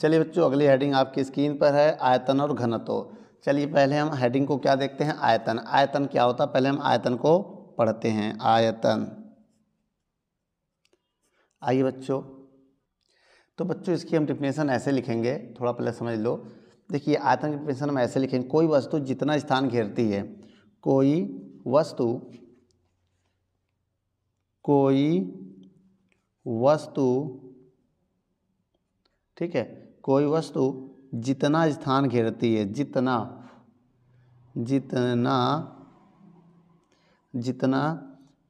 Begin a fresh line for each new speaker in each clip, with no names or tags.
चलिए बच्चों, अगली हेडिंग आपकी स्क्रीन पर है, आयतन और घनत्व। चलिए पहले हम हेडिंग को क्या देखते हैं, आयतन। आयतन क्या होता है, पहले हम आयतन को पढ़ते हैं। आयतन, आइए बच्चों, तो बच्चों इसकी हम डिफिनेशन ऐसे लिखेंगे, थोड़ा पहले समझ लो। देखिए आयतन की डिफिनेशन हम ऐसे लिखेंगे, कोई वस्तु जितना स्थान घेरती है, कोई वस्तु, ठीक है, कोई वस्तु जितना स्थान घेरती है, जितना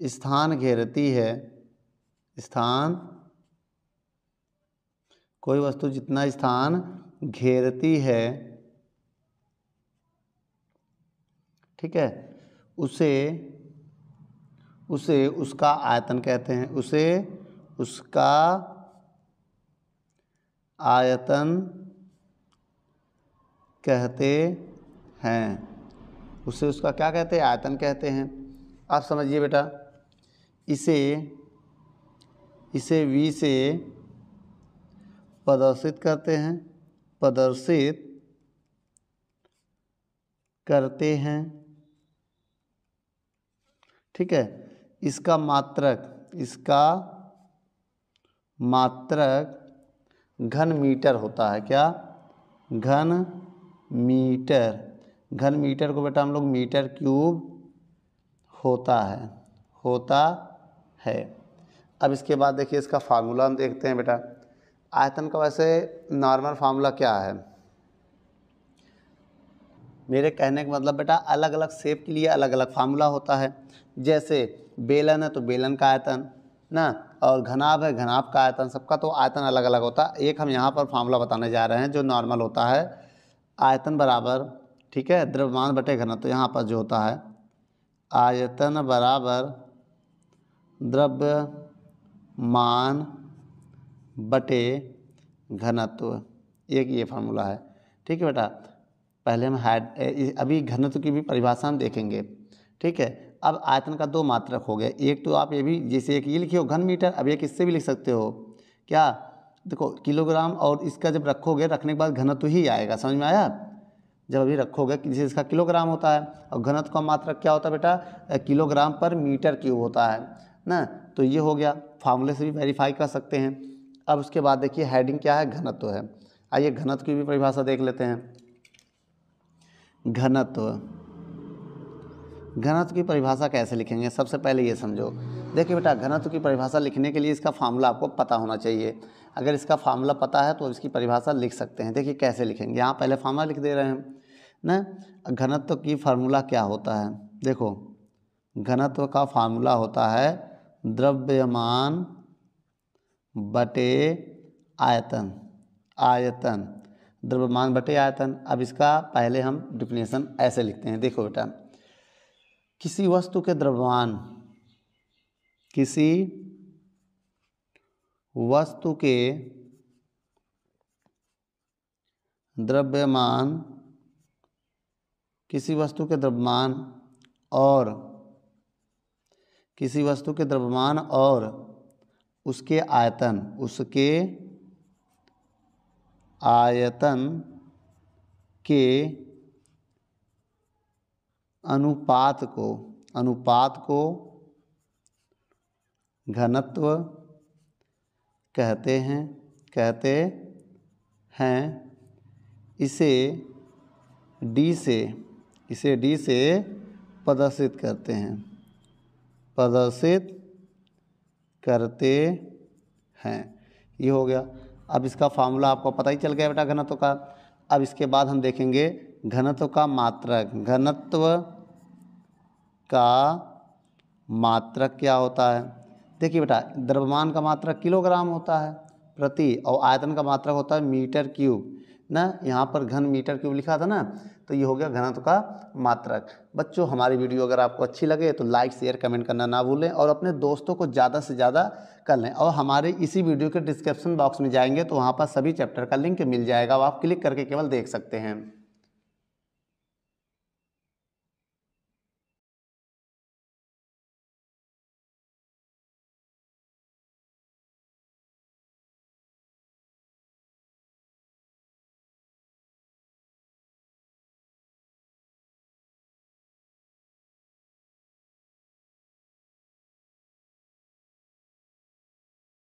स्थान घेरती है, कोई वस्तु जितना स्थान घेरती है, ठीक है, उसे उसका आयतन कहते हैं। उसे उसका आयतन कहते हैं। उसे उसका क्या कहते हैं, आयतन कहते हैं। आप समझिए बेटा, इसे v से प्रदर्शित करते हैं, ठीक है। इसका मात्रक घन मीटर होता है। क्या, घन मीटर को बेटा हम लोग मीटर क्यूब होता है। अब इसके बाद देखिए इसका फार्मूला हम देखते हैं बेटा। आयतन का वैसे नॉर्मल फार्मूला क्या है, मेरे कहने का मतलब बेटा अलग अलग शेप के लिए अलग अलग फार्मूला होता है। जैसे बेलन है तो बेलन का आयतन ना, और घनाभ है घनाभ का आयतन, सबका तो आयतन अलग अलग होता है। एक हम यहाँ पर फार्मूला बताने जा रहे हैं जो नॉर्मल होता है, आयतन बराबर, ठीक है, द्रव्यमान बटे घनत्व। तो यहाँ पर जो होता है आयतन बराबर द्रव्यमान बटे घनत्व, एक ये फार्मूला है, ठीक है बेटा। पहले हम अभी घनत्व की भी परिभाषा हम देखेंगे, ठीक है। अब आयतन का दो मात्रक हो गए, एक तो आप ये भी, जैसे एक ये लिखे हो घन मीटर, अब एक इससे भी लिख सकते हो क्या, देखो किलोग्राम, और इसका जब रखोगे, रखने के बाद घनत्व ही आएगा, समझ में आया। जब अभी रखोगे, जैसे इसका किलोग्राम होता है और घनत्व का मात्रक क्या होता है बेटा, किलोग्राम पर मीटर क्यूब होता है ना। तो ये हो गया, फार्मूले से भी वेरीफाई कर सकते हैं। अब उसके बाद देखिए हेडिंग क्या है, घनत्व है। आइए घनत्व की भी परिभाषा देख लेते हैं। घनत्व की परिभाषा कैसे लिखेंगे, सबसे पहले ये समझो। देखिए बेटा, घनत्व की परिभाषा लिखने के लिए इसका फार्मूला आपको पता होना चाहिए। अगर इसका फार्मूला पता है तो इसकी परिभाषा लिख सकते हैं। देखिए कैसे लिखेंगे, यहाँ पहले फार्मूला लिख दे रहे हैं ना। घनत्व की फार्मूला क्या होता है, देखो घनत्व का फार्मूला होता है द्रव्यमान बटे आयतन, द्रव्यमान बटे आयतन। अब इसका पहले हम डिफिनेशन ऐसे लिखते हैं, देखो बेटा, किसी वस्तु के द्रव्यमान और उसके आयतन के अनुपात को घनत्व कहते हैं। इसे d से प्रदर्शित करते हैं। ये हो गया। अब इसका फार्मूला आपको पता ही चल गया बेटा घनत्व का। अब इसके बाद हम देखेंगे घनत्व का मात्रक। घनत्व का मात्रक क्या होता है, देखिए बेटा, द्रव्यमान का मात्रक किलोग्राम होता है प्रति, और आयतन का मात्रक होता है मीटर क्यूब ना। यहाँ पर घन मीटर क्यूब लिखा था ना, तो ये हो गया घनत्व का मात्रक। बच्चों, हमारी वीडियो अगर आपको अच्छी लगे तो लाइक शेयर कमेंट करना ना भूलें, और अपने दोस्तों को ज़्यादा से ज़्यादा कर लें। और हमारे इसी वीडियो के डिस्क्रिप्शन बॉक्स में जाएंगे तो वहाँ पर सभी चैप्टर का लिंक मिल जाएगा, वो आप क्लिक करके केवल देख सकते हैं।